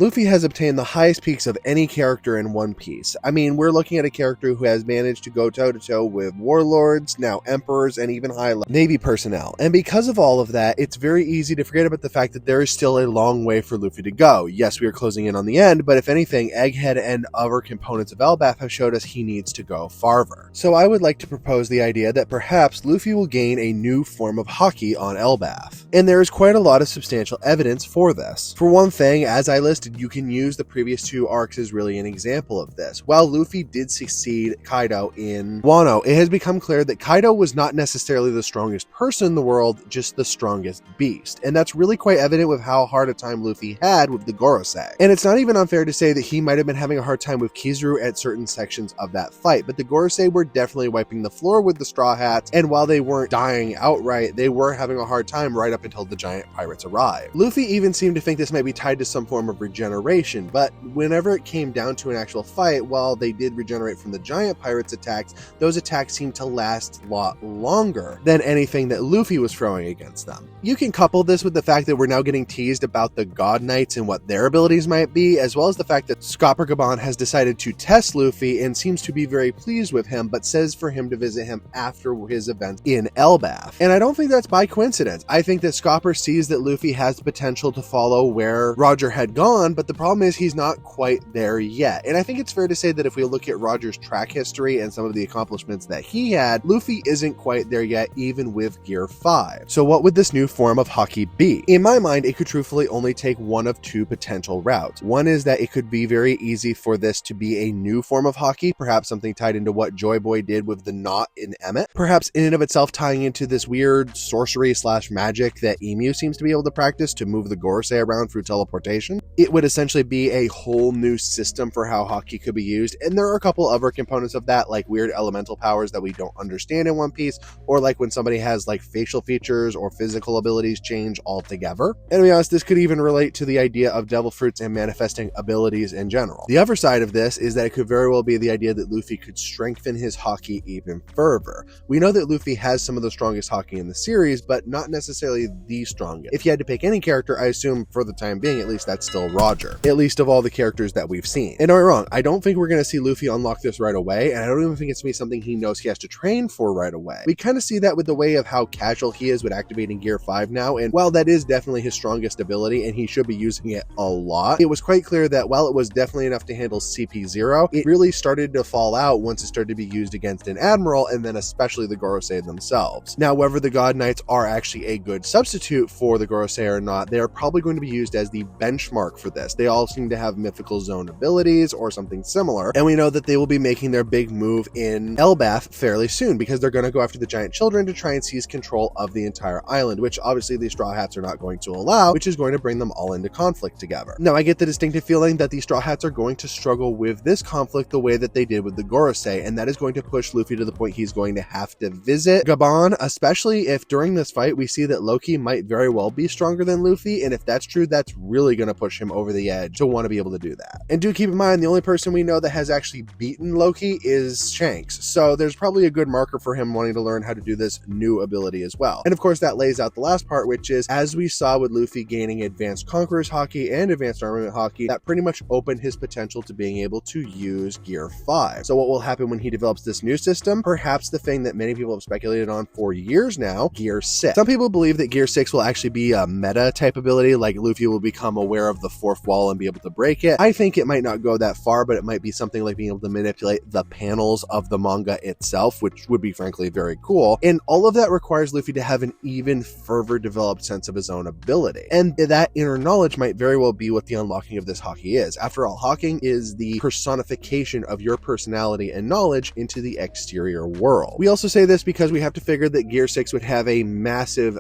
Luffy has obtained the highest peaks of any character in One Piece. I mean, we're looking at a character who has managed to go toe-to-toe with warlords, now emperors, and even high Navy personnel. And because of all of that, it's very easy to forget about the fact that there is still a long way for Luffy to go. Yes, we are closing in on the end, but if anything, Egghead and other components of Elbaf have showed us he needs to go farther. So I would like to propose the idea that perhaps Luffy will gain a new form of haki on Elbaf. And there is quite a lot of substantial evidence for this. For one thing, as I listed, you can use the previous two arcs as really an example of this. While Luffy did succeed Kaido in Wano, it has become clear that Kaido was not necessarily the strongest person in the world, just the strongest beast. And that's really quite evident with how hard a time Luffy had with the Gorosei. And it's not even unfair to say that he might have been having a hard time with Kizaru at certain sections of that fight, but the Gorosei were definitely wiping the floor with the Straw Hats, and while they weren't dying outright, they were having a hard time right up until the giant pirates arrived. Luffy even seemed to think this might be tied to some form of regeneration, but whenever it came down to an actual fight, while they did regenerate from the giant pirates' attacks, those attacks seemed to last a lot longer than anything that Luffy was throwing against them. You can couple this with the fact that we're now getting teased about the God Knights and what their abilities might be, as well as the fact that Scopper Gabon has decided to test Luffy and seems to be very pleased with him, but says for him to visit him after his event in Elbaf. And I don't think that's by coincidence. I think that Scopper sees that Luffy has the potential to follow where Roger had gone, but the problem is he's not quite there yet. And I think it's fair to say that if we look at Roger's track history and some of the accomplishments that he had, Luffy isn't quite there yet, even with Gear 5. So what would this new form of haki be? In my mind, it could truthfully only take one of two potential routes. One is that it could be very easy for this to be a new form of haki, perhaps something tied into what Joy Boy did with the knot in Emmet, perhaps in and of itself tying into this weird sorcery / magic that Emu seems to be able to practice to move the Gorosei around through teleportation. It would essentially be a whole new system for how haki could be used, and there are a couple other components of that, like weird elemental powers that we don't understand in One Piece, or like when somebody has like facial features or physical abilities change altogether. And to be honest, this could even relate to the idea of devil fruits and manifesting abilities in general. The other side of this is that it could very well be the idea that Luffy could strengthen his haki even further. We know that Luffy has some of the strongest haki in the series, but not necessarily the strongest. If you had to pick any character, I assume for the time being, at least that's still Roger, at least of all the characters that we've seen. And don't get me wrong, I don't think we're going to see Luffy unlock this right away, and I don't even think it's going to be something he knows he has to train for right away. We kind of see that with the way of how casual he is with activating Gear 5 now, and while that is definitely his strongest ability and he should be using it a lot, it was quite clear that while it was definitely enough to handle CP0, it really started to fall out once it started to be used against an admiral, and then especially the Gorosei themselves. Now, whether the God Knights are actually a good substitute for the Gorosei or not, they are probably going to be used as the benchmark for this. They all seem to have mythical zone abilities or something similar, and we know that they will be making their big move in Elbaf fairly soon because they're going to go after the giant children to try and seize control of the entire island, which obviously the Straw Hats are not going to allow, which is going to bring them all into conflict together. Now, I get the distinctive feeling that the Straw Hats are going to struggle with this conflict the way that they did with the Gorosei, and that is going to push Luffy to the point he's going to have to visit Gabon, especially if during this fight we see that Loki might very well be stronger than Luffy, and if that's true, that's really going to push him over the edge to want to be able to do that. And do keep in mind, the only person we know that has actually beaten Loki is Shanks, so there's probably a good marker for him wanting to learn how to do this new ability as well. And of course, that lays out the last part, which is, as we saw with Luffy gaining Advanced Conqueror's Haki and Advanced Armament Haki, that pretty much opened his potential to being able to use Gear 5. So what will happen when he develops this new system? Perhaps the thing that many people have speculated on for years now, Gear 6. Some people believe that Gear 6 will actually be a meta type ability, like Luffy will become aware of the fourth wall and be able to break it. I think it might not go that far, but it might be something like being able to manipulate the panels of the manga itself, which would be frankly very cool. And all of that requires Luffy to have an even further developed sense of his own ability. And that inner knowledge might very well be what the unlocking of this haki is. After all, hawking is the personification of your personality and knowledge into the exterior world. We also say this because we have to figure that Gear 6 would have a massive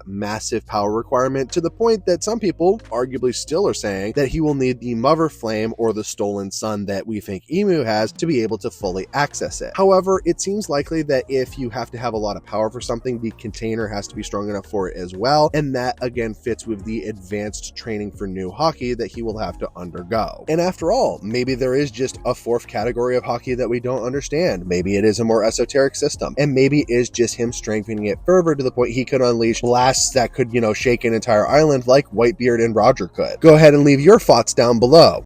power requirement, to the point that some people arguably still are saying that he will need the Mother Flame or the Stolen Sun that we think Emu has to be able to fully access it. However, it seems likely that if you have to have a lot of power for something, the container has to be strong enough for it as well, and that again fits with the advanced training for new haki that he will have to undergo. And after all, maybe there is just a fourth category of haki that we don't understand. Maybe it is a more esoteric system, and maybe it is just him strengthening it further to the point he could unleash blasts that could, shake an entire island like Whitebeard and Roger could. Go ahead and leave your thoughts down below.